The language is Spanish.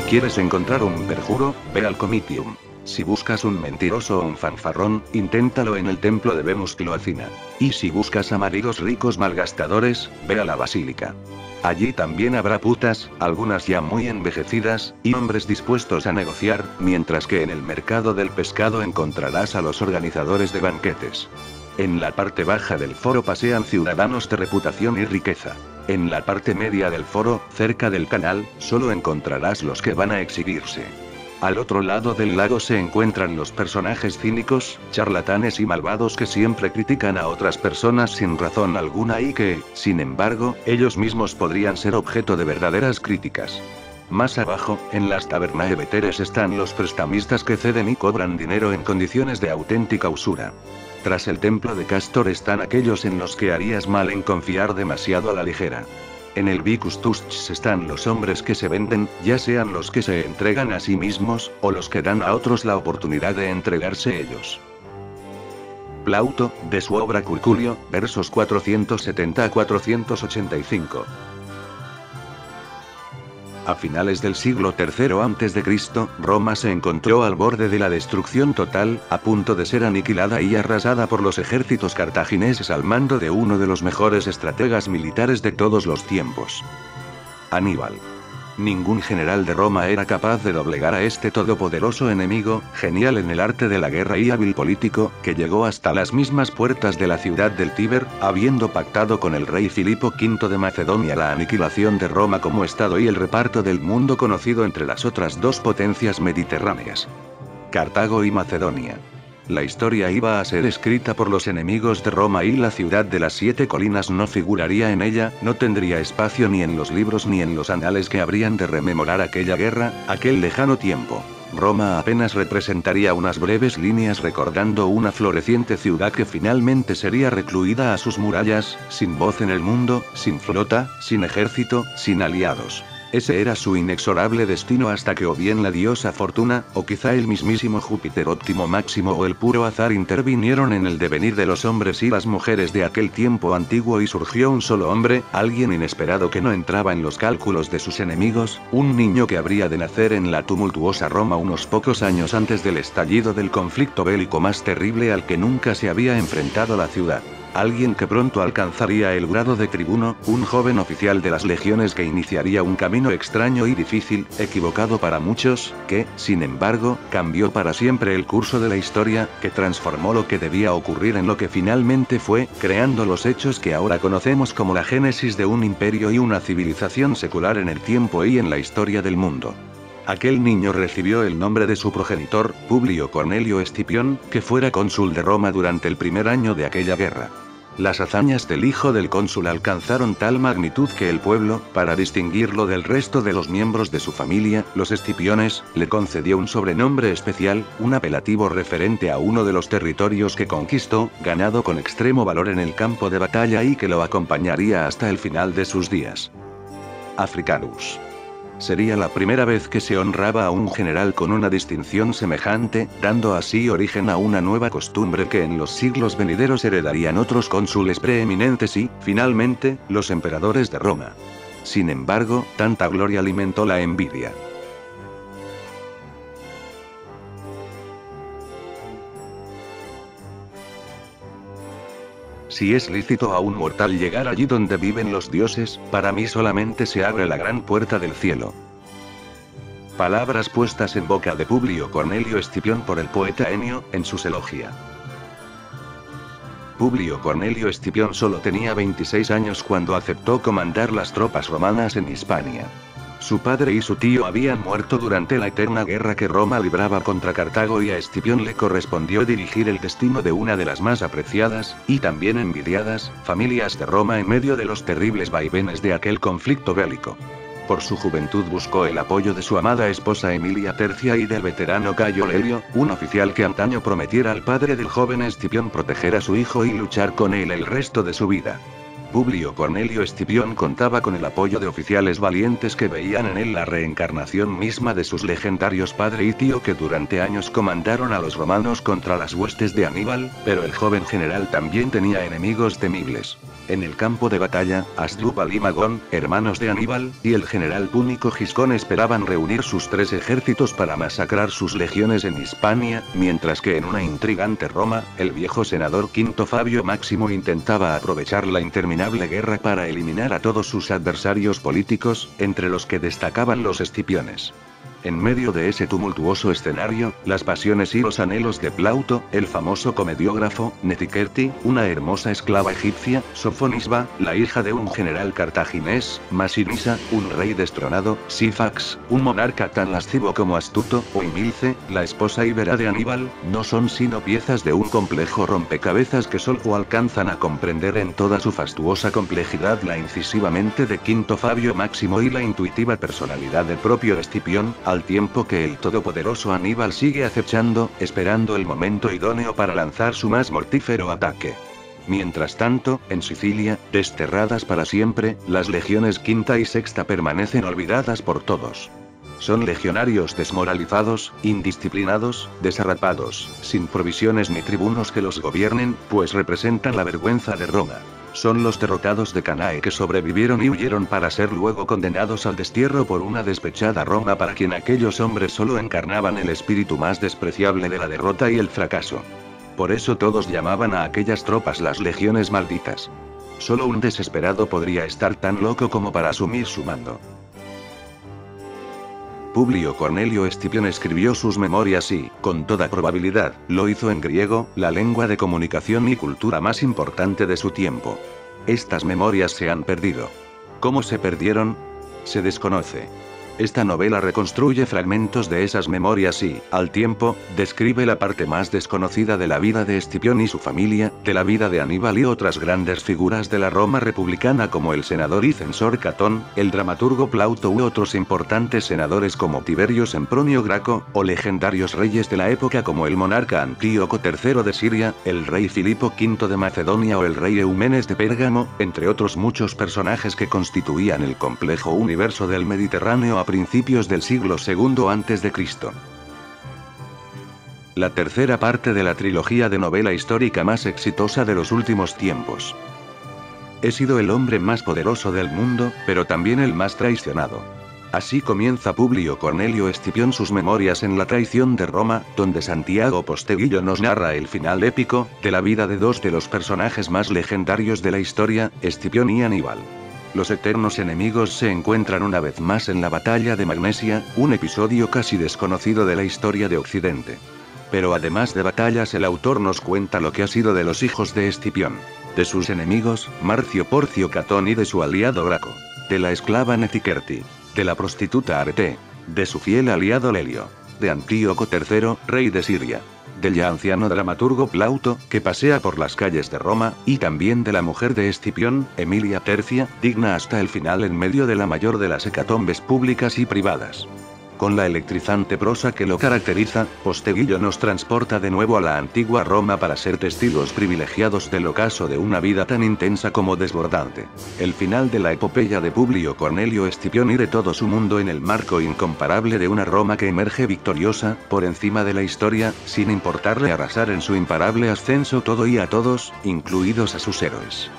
¿Quieres encontrar un perjuro? Ve al Comitium. Si buscas un mentiroso o un fanfarrón, inténtalo en el templo de Venus Cloacina. Y si buscas a maridos ricos malgastadores, ve a la basílica. Allí también habrá putas, algunas ya muy envejecidas, y hombres dispuestos a negociar, mientras que en el mercado del pescado encontrarás a los organizadores de banquetes. En la parte baja del foro pasean ciudadanos de reputación y riqueza. En la parte media del foro, cerca del canal, solo encontrarás los que van a exhibirse. Al otro lado del lago se encuentran los personajes cínicos, charlatanes y malvados que siempre critican a otras personas sin razón alguna y que, sin embargo, ellos mismos podrían ser objeto de verdaderas críticas. Más abajo, en las tabernae veteres están los prestamistas que ceden y cobran dinero en condiciones de auténtica usura. Tras el templo de Castor están aquellos en los que harías mal en confiar demasiado a la ligera. En el Vicus Tuscs están los hombres que se venden, ya sean los que se entregan a sí mismos, o los que dan a otros la oportunidad de entregarse ellos. Plauto, de su obra Curculio, versos 470 a 485. A finales del siglo III a.C., Roma se encontró al borde de la destrucción total, a punto de ser aniquilada y arrasada por los ejércitos cartagineses al mando de uno de los mejores estrategas militares de todos los tiempos: Aníbal. Ningún general de Roma era capaz de doblegar a este todopoderoso enemigo, genial en el arte de la guerra y hábil político, que llegó hasta las mismas puertas de la ciudad del Tíber, habiendo pactado con el rey Filipo V de Macedonia la aniquilación de Roma como estado y el reparto del mundo conocido entre las otras dos potencias mediterráneas: Cartago y Macedonia. La historia iba a ser escrita por los enemigos de Roma y la ciudad de las 7 colinas no figuraría en ella, no tendría espacio ni en los libros ni en los anales que habrían de rememorar aquella guerra, aquel lejano tiempo. Roma apenas representaría unas breves líneas recordando una floreciente ciudad que finalmente sería recluida a sus murallas, sin voz en el mundo, sin flota, sin ejército, sin aliados. Ese era su inexorable destino hasta que o bien la diosa Fortuna, o quizá el mismísimo Júpiter óptimo máximo o el puro azar intervinieron en el devenir de los hombres y las mujeres de aquel tiempo antiguo y surgió un solo hombre, alguien inesperado que no entraba en los cálculos de sus enemigos, un niño que habría de nacer en la tumultuosa Roma unos pocos años antes del estallido del conflicto bélico más terrible al que nunca se había enfrentado la ciudad. Alguien que pronto alcanzaría el grado de tribuno, un joven oficial de las legiones que iniciaría un camino extraño y difícil, equivocado para muchos, que, sin embargo, cambió para siempre el curso de la historia, que transformó lo que debía ocurrir en lo que finalmente fue, creando los hechos que ahora conocemos como la génesis de un imperio y una civilización secular en el tiempo y en la historia del mundo. Aquel niño recibió el nombre de su progenitor, Publio Cornelio Escipión, que fuera cónsul de Roma durante el primer año de aquella guerra. Las hazañas del hijo del cónsul alcanzaron tal magnitud que el pueblo, para distinguirlo del resto de los miembros de su familia, los Escipiones, le concedió un sobrenombre especial, un apelativo referente a uno de los territorios que conquistó, ganado con extremo valor en el campo de batalla y que lo acompañaría hasta el final de sus días: Africanus. Sería la primera vez que se honraba a un general con una distinción semejante, dando así origen a una nueva costumbre que en los siglos venideros heredarían otros cónsules preeminentes y, finalmente, los emperadores de Roma. Sin embargo, tanta gloria alimentó la envidia. Si es lícito a un mortal llegar allí donde viven los dioses, para mí solamente se abre la gran puerta del cielo. Palabras puestas en boca de Publio Cornelio Escipión por el poeta Enio, en sus Elogia. Publio Cornelio Escipión solo tenía 26 años cuando aceptó comandar las tropas romanas en Hispania. Su padre y su tío habían muerto durante la eterna guerra que Roma libraba contra Cartago y a Escipión le correspondió dirigir el destino de una de las más apreciadas, y también envidiadas, familias de Roma en medio de los terribles vaivenes de aquel conflicto bélico. Por su juventud buscó el apoyo de su amada esposa Emilia Tercia y del veterano Cayo Lelio, un oficial que antaño prometiera al padre del joven Escipión proteger a su hijo y luchar con él el resto de su vida. Publio Cornelio Escipión contaba con el apoyo de oficiales valientes que veían en él la reencarnación misma de sus legendarios padre y tío que durante años comandaron a los romanos contra las huestes de Aníbal, pero el joven general también tenía enemigos temibles. En el campo de batalla, Asdrúbal y Magón, hermanos de Aníbal, y el general púnico Giscón esperaban reunir sus 3 ejércitos para masacrar sus legiones en Hispania, mientras que en una intrigante Roma, el viejo senador Quinto Fabio Máximo intentaba aprovechar la interminable guerra para eliminar a todos sus adversarios políticos, entre los que destacaban los escipiones. En medio de ese tumultuoso escenario, las pasiones y los anhelos de Plauto, el famoso comediógrafo, Netiquerti, una hermosa esclava egipcia, Sofonisba, la hija de un general cartaginés, Masinisa, un rey destronado, Sífax, un monarca tan lascivo como astuto, o Imilce, la esposa íbera de Aníbal, no son sino piezas de un complejo rompecabezas que solo alcanzan a comprender en toda su fastuosa complejidad la incisiva mente de Quinto Fabio Máximo y la intuitiva personalidad del propio Escipión, al tiempo que el todopoderoso Aníbal sigue acechando, esperando el momento idóneo para lanzar su más mortífero ataque. Mientras tanto, en Sicilia, desterradas para siempre, las legiones quinta y sexta permanecen olvidadas por todos. Son legionarios desmoralizados, indisciplinados, desarrapados, sin provisiones ni tribunos que los gobiernen, pues representan la vergüenza de Roma. Son los derrotados de Canae que sobrevivieron y huyeron para ser luego condenados al destierro por una despechada Roma para quien aquellos hombres solo encarnaban el espíritu más despreciable de la derrota y el fracaso. Por eso todos llamaban a aquellas tropas las legiones malditas. Solo un desesperado podría estar tan loco como para asumir su mando. Publio Cornelio Escipión escribió sus memorias y, con toda probabilidad, lo hizo en griego, la lengua de comunicación y cultura más importante de su tiempo. Estas memorias se han perdido. ¿Cómo se perdieron? Se desconoce. Esta novela reconstruye fragmentos de esas memorias y, al tiempo, describe la parte más desconocida de la vida de Escipión y su familia, de la vida de Aníbal y otras grandes figuras de la Roma republicana como el senador y censor Catón, el dramaturgo Plauto u otros importantes senadores como Tiberio Sempronio Graco, o legendarios reyes de la época como el monarca Antíoco III de Siria, el rey Filipo V de Macedonia o el rey Eumenes de Pérgamo, entre otros muchos personajes que constituían el complejo universo del Mediterráneo a principios del siglo II a.C. La tercera parte de la trilogía de novela histórica más exitosa de los últimos tiempos. He sido el hombre más poderoso del mundo, pero también el más traicionado. Así comienza Publio Cornelio Escipión sus memorias en la traición de Roma, donde Santiago Posteguillo nos narra el final épico, de la vida de 2 de los personajes más legendarios de la historia, Escipión y Aníbal. Los eternos enemigos se encuentran una vez más en la batalla de Magnesia, un episodio casi desconocido de la historia de Occidente. Pero además de batallas, el autor nos cuenta lo que ha sido de los hijos de Escipión, de sus enemigos, Marcio Porcio Catón y de su aliado Graco, de la esclava Netiquerti, de la prostituta Arete, de su fiel aliado Lelio, de Antíoco III, rey de Siria, del ya anciano dramaturgo Plauto, que pasea por las calles de Roma, y también de la mujer de Escipión, Emilia Tercia, digna hasta el final en medio de la mayor de las hecatombes públicas y privadas. Con la electrizante prosa que lo caracteriza, Posteguillo nos transporta de nuevo a la antigua Roma para ser testigos privilegiados del ocaso de una vida tan intensa como desbordante. El final de la epopeya de Publio Cornelio Escipión y de todo su mundo en el marco incomparable de una Roma que emerge victoriosa, por encima de la historia, sin importarle arrasar en su imparable ascenso todo y a todos, incluidos a sus héroes.